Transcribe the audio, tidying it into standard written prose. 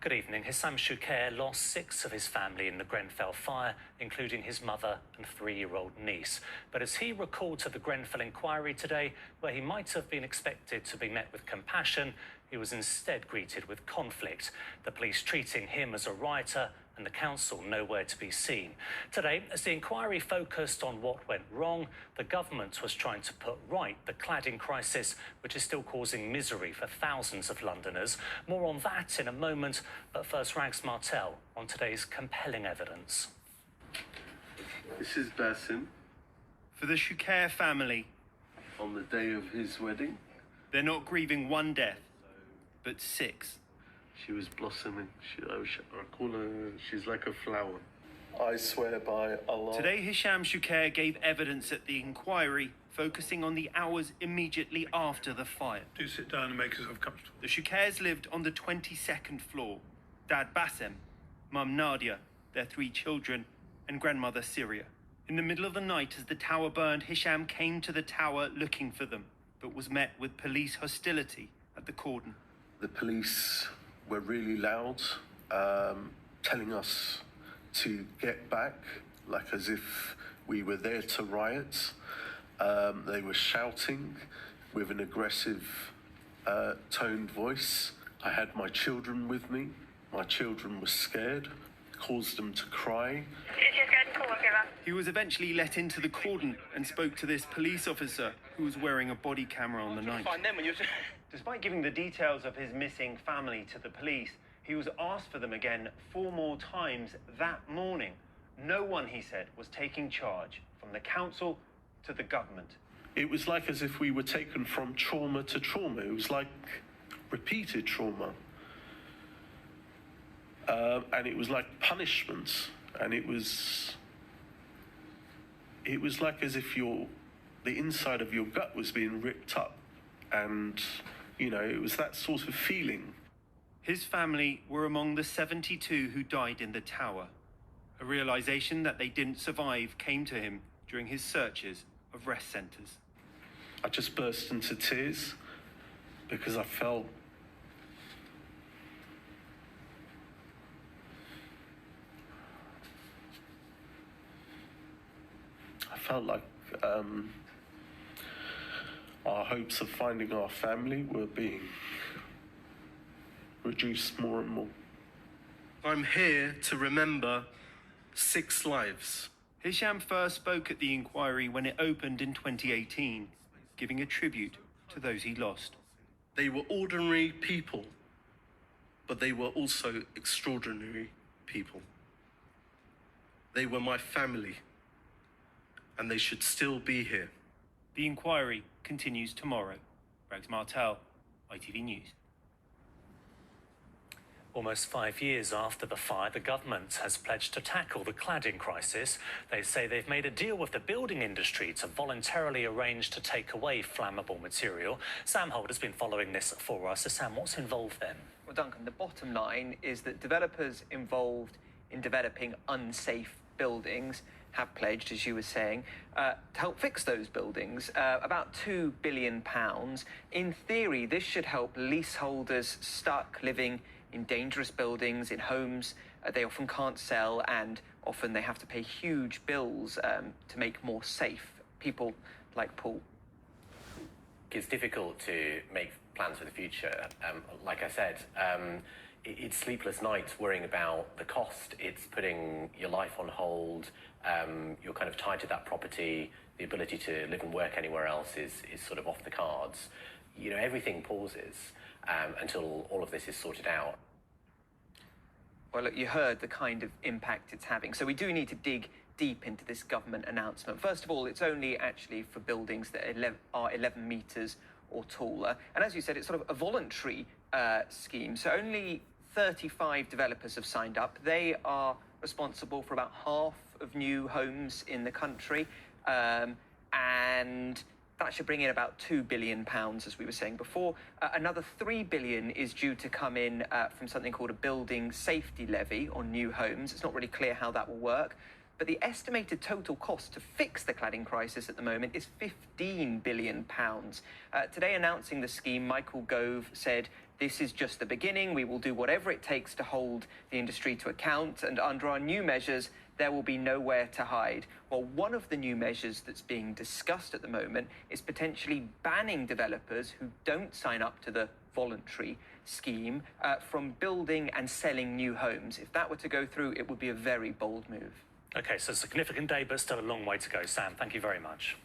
Good evening. Hissam Shukair lost 6 of his family in the Grenfell fire, including his mother and 3-year-old niece. But as he recalled to the Grenfell inquiry today, where he might have been expected to be met with compassion, he was instead greeted with conflict, the police treating him as a rioter and the council nowhere to be seen. Today, as the inquiry focused on what went wrong, the government was trying to put right the cladding crisis, which is still causing misery for thousands of Londoners. More on that in a moment, but first, Rags Martel on today's compelling evidence. This is Basim. For the Shukair family, On the day of his wedding, they're not grieving one death, but 6. she was blossoming. I call her, she's like a flower. I swear by Allah. Today, Hisham Shukair gave evidence at the inquiry, focusing on the hours immediately after the fire. Do sit down and make yourself comfortable. The Shukairs lived on the 22nd floor. Dad Bassem, Mum Nadia, their 3 children, and grandmother Syria. In the middle of the night, as the tower burned, Hisham came to the tower looking for them, but was met with police hostility at the cordon. The police were really loud, telling us to get back, like as if we were there to riot. They were shouting with an aggressive toned voice. I had my children with me. My children were scared, caused them to cry. He was eventually let into the cordon and spoke to this police officer who was wearing a body camera on the night. Despite giving the details of his missing family to the police, he was asked for them again 4 more times that morning. No one, he said, was taking charge, from the council to the government. It was like as if we were taken from trauma to trauma. It was like repeated trauma. And it was like punishment. And it was like as if the inside of your gut was being ripped up. And, you know, it was that sort of feeling. His family were among the 72 who died in the tower. A realization that they didn't survive came to him during his searches of rest centres. I just burst into tears because I felt like our hopes of finding our family were being reduced more and more. I'm here to remember 6 lives. Hisham first spoke at the inquiry when it opened in 2018, giving a tribute to those he lost. They were ordinary people, but they were also extraordinary people. They were my family, and they should still be here. The inquiry continues tomorrow. Rags Martel, ITV News. Almost 5 years after the fire, the government has pledged to tackle the cladding crisis. They say they've made a deal with the building industry to voluntarily arrange to take away flammable material. Sam Holt has been following this for us. So Sam, what's involved then? Well, Duncan, the bottom line is that developers involved in developing unsafe buildings have pledged, as you were saying, to help fix those buildings, about £2 billion. In theory, this should help leaseholders stuck living in dangerous buildings, in homes they often can't sell, and often they have to pay huge bills to make more safe. People like Paul. It's difficult to make plans for the future. Like I said, it's sleepless nights worrying about the cost. It's putting your life on hold. You're kind of tied to that property. The ability to live and work anywhere else is sort of off the cards. You know, everything pauses until all of this is sorted out. Well, look, you heard the kind of impact it's having. So we do need to dig deep into this government announcement. First of all, it's only actually for buildings that are 11 metres or taller. And as you said, it's sort of a voluntary scheme. So only 35 developers have signed up. They are responsible for about half of new homes in the country. And that should bring in about £2 billion, as we were saying before. Another £3 billion is due to come in from something called a building safety levy on new homes. It's not really clear how that will work. But the estimated total cost to fix the cladding crisis at the moment is £15 billion. Today, announcing the scheme, Michael Gove said this is just the beginning. We will do whatever it takes to hold the industry to account, and under our new measures, there will be nowhere to hide. Well, one of the new measures that's being discussed at the moment is potentially banning developers who don't sign up to the voluntary scheme from building and selling new homes. If that were to go through, it would be a very bold move. OK, so a significant day, but still a long way to go. Sam, thank you very much.